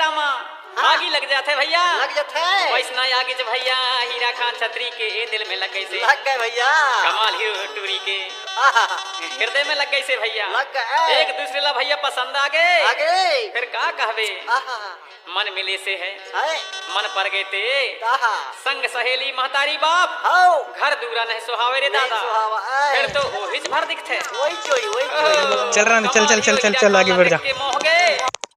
रामा आगी लग जाते भैया, लग जाते वैसना आगे जब भैया हीरा खान छतरी के दिल में लग गई से, लग गए भैया कमाल हीरो टूरी के हृदय में लग गई से भैया, लग गए एक दूसरे ला भैया पसंद आ गए। आगे फिर का कहवे मन मिले से है मन पर गए ते संग सहेली महतारी बाप घर दूरा नहीं सुहावे रे दादा, फिर तो ओहिच भर दिखते चल रहा चल चल चल चल चल आगे बढ़ जा।